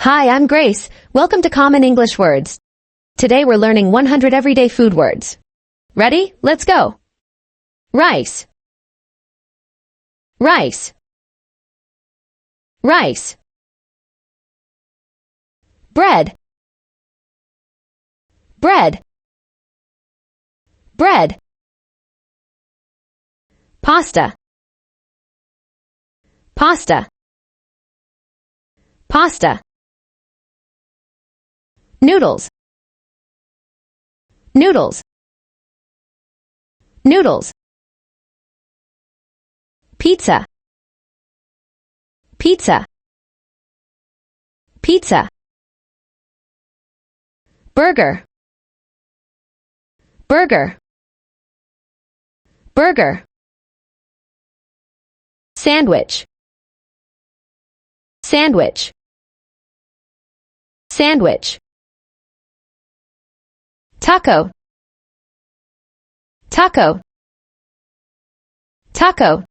Hi, I'm Grace. Welcome to Common English Words. Today we're learning 100 everyday food words. Ready? Let's go. Rice. Rice. Rice. Bread. Bread. Bread. Pasta. Pasta. Pasta. Noodles. Noodles. Noodles. Pizza. Pizza. Pizza. Burger. Burger. Burger. Sandwich. Sandwich. Sandwich. Taco. Taco. Taco.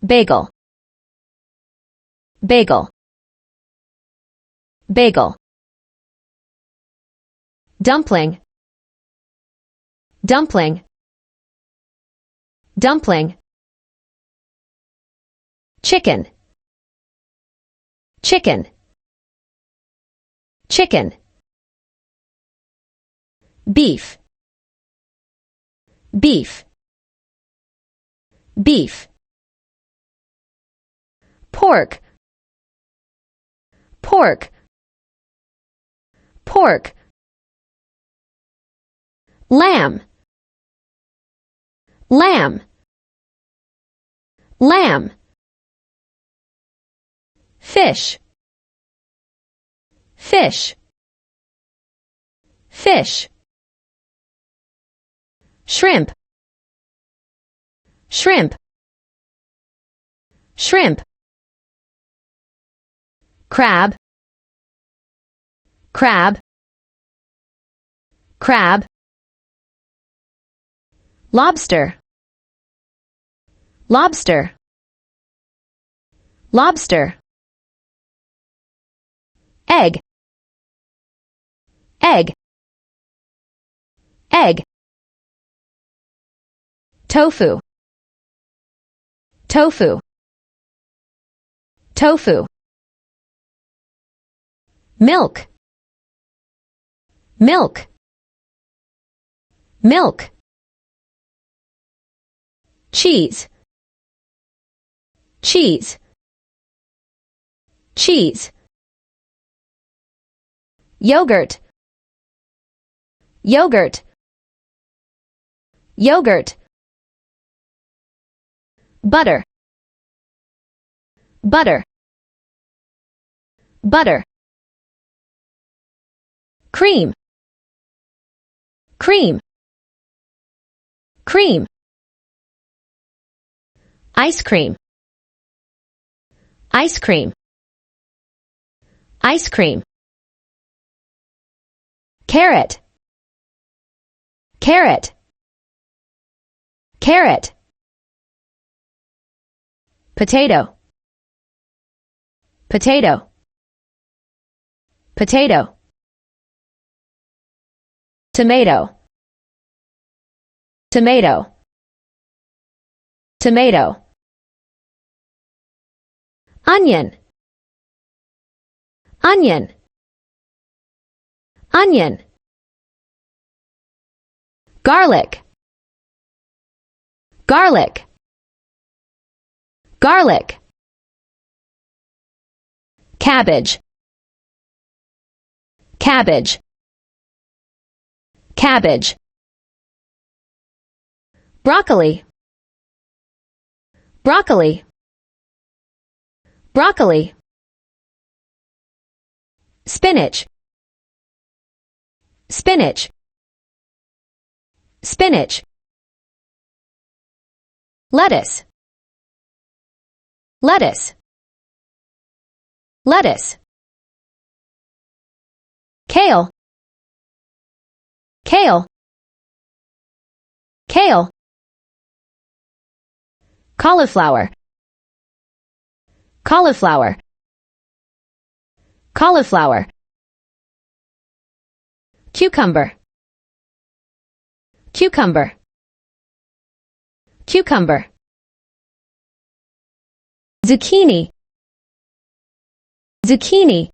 Bagel. Bagel. Bagel. Dumpling. Dumpling. Dumpling. Chicken. Chicken. Chicken. Beef. Beef. Beef. Pork. Pork. Pork. Lamb. Lamb. Lamb. Fish. Fish. Fish. Shrimp. Shrimp. Shrimp. Crab. Crab. Crab. Lobster. Lobster. Lobster. Egg. Egg. Egg. Tofu. Tofu. Tofu. Milk. Milk. Milk. Cheese. Cheese. Cheese. Yogurt. Yogurt. Yogurt. Butter. Butter. Butter. Cream. Cream. Cream. Ice cream. Ice cream. Ice cream. Carrot. Carrot. Carrot. Potato. Potato. Potato. Tomato. Tomato. Tomato. Onion. Onion. Onion. Garlic. Garlic. Garlic. Cabbage. Cabbage. Cabbage. Broccoli. Broccoli. Broccoli. Spinach. Spinach. Spinach. Lettuce. Lettuce. Lettuce. Kale. Kale. Kale. Cauliflower. Cauliflower. cauliflower, cucumber, cucumber, cucumber, zucchini, zucchini,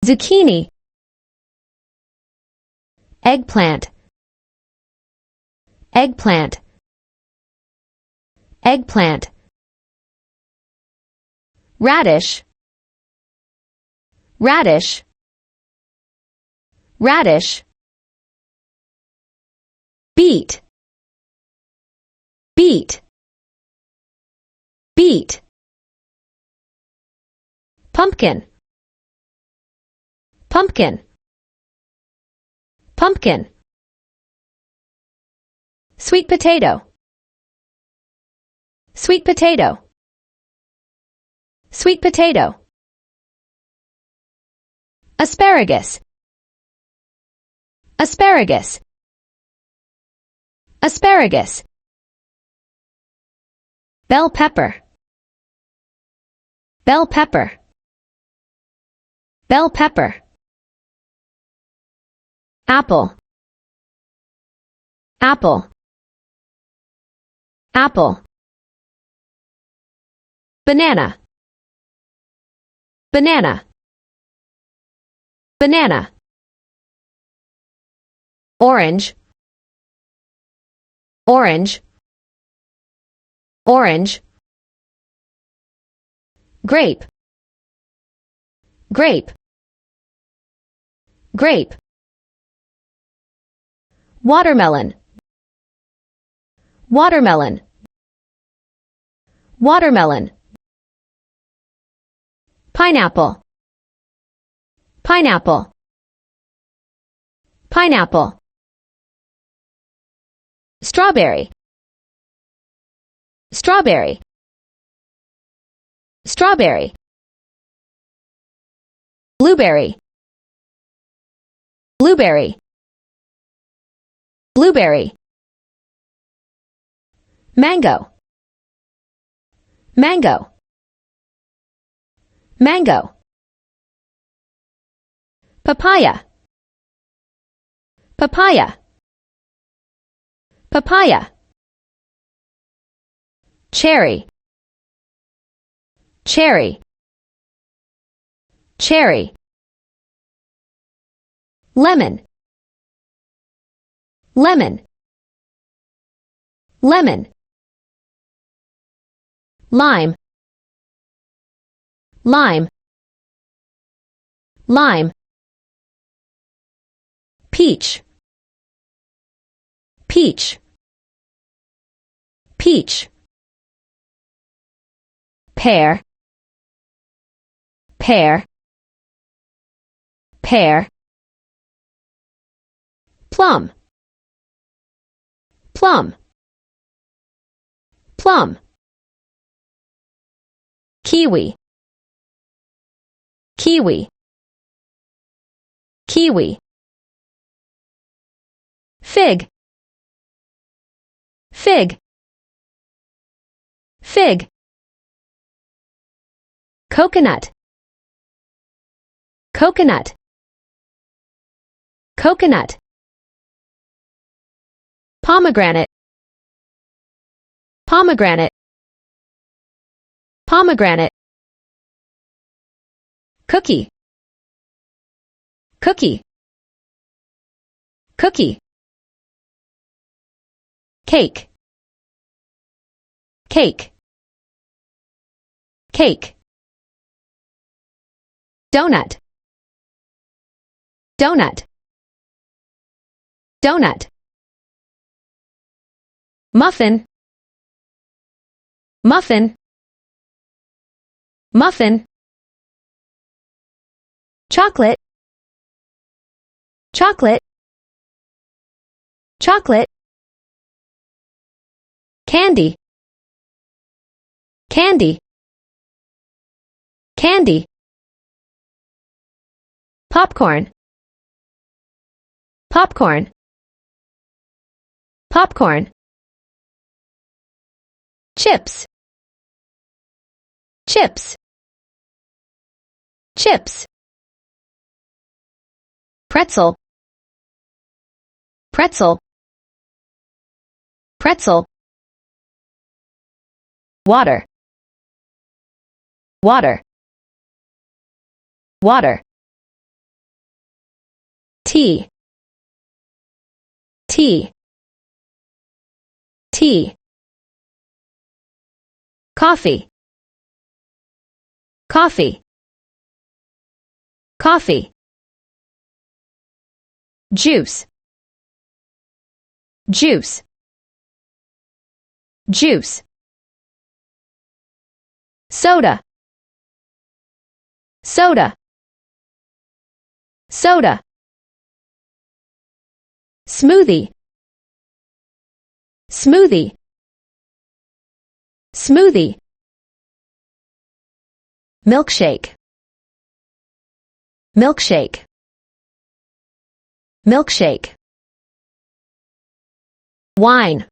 zucchini, eggplant, eggplant, eggplant, radish, radish, radish, beet, beet, beet, pumpkin, pumpkin, pumpkin, sweet potato, sweet potato, sweet potato, asparagus, asparagus, asparagus, bell pepper, bell pepper, bell pepper, apple, apple, apple, banana, banana, banana, orange, orange, orange, grape, grape, grape, watermelon, watermelon, watermelon, pineapple, pineapple, pineapple, strawberry, strawberry, strawberry, blueberry, blueberry, blueberry, mango, mango, mango, papaya, papaya, papaya, cherry, cherry, cherry, lemon, lemon, lemon, lime, lime, lime, peach, peach, peach, pear, pear, pear, plum, plum, plum, kiwi, kiwi, kiwi, fig, fig, fig, coconut, coconut, coconut, pomegranate, pomegranate, pomegranate, cookie, cookie, cookie, cake, cake, cake, donut, donut, donut, muffin, muffin, muffin, chocolate, chocolate, chocolate, candy, candy, candy, popcorn, popcorn, popcorn, chips, chips, chips, pretzel, pretzel, pretzel, water, water, water, tea, tea, tea, coffee, coffee, coffee, juice, juice, juice, soda, soda, soda, smoothie, smoothie, smoothie, milkshake, milkshake, milkshake, wine,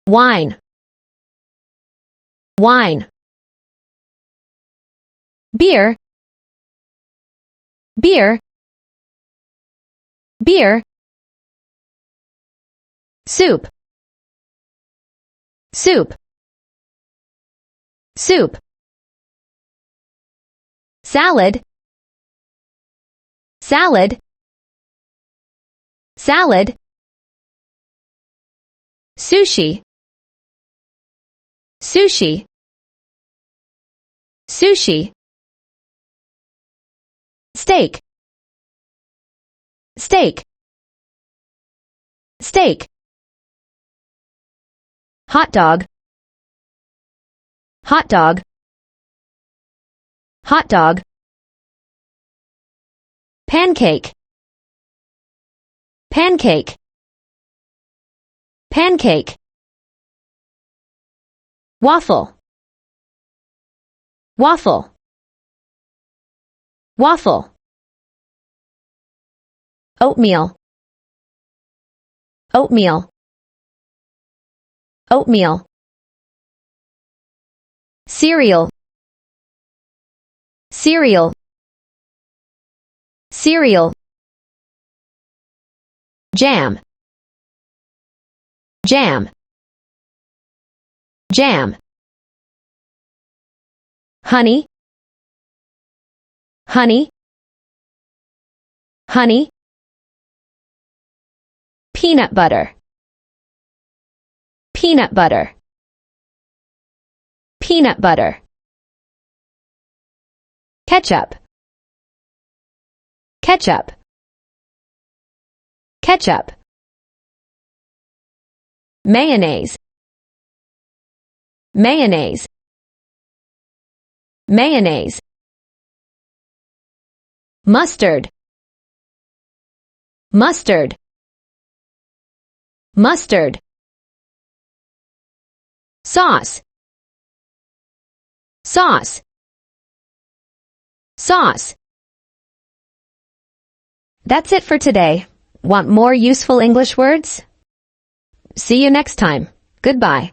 wine, wine, beer, beer, beer, soup, soup, soup, salad, salad, salad, sushi, sushi, sushi, steak, steak, steak, hot dog, hot dog, hot dog, pancake, pancake, pancake, waffle, waffle, waffle, oatmeal, oatmeal, oatmeal, cereal, cereal, cereal, jam, jam, jam, honey, honey, honey, peanut butter, peanut butter, peanut butter, ketchup, ketchup, ketchup, mayonnaise, mayonnaise, mayonnaise, mustard, mustard, mustard, sauce, sauce, sauce. That's it for today. Want more useful English words? See you next time. Goodbye.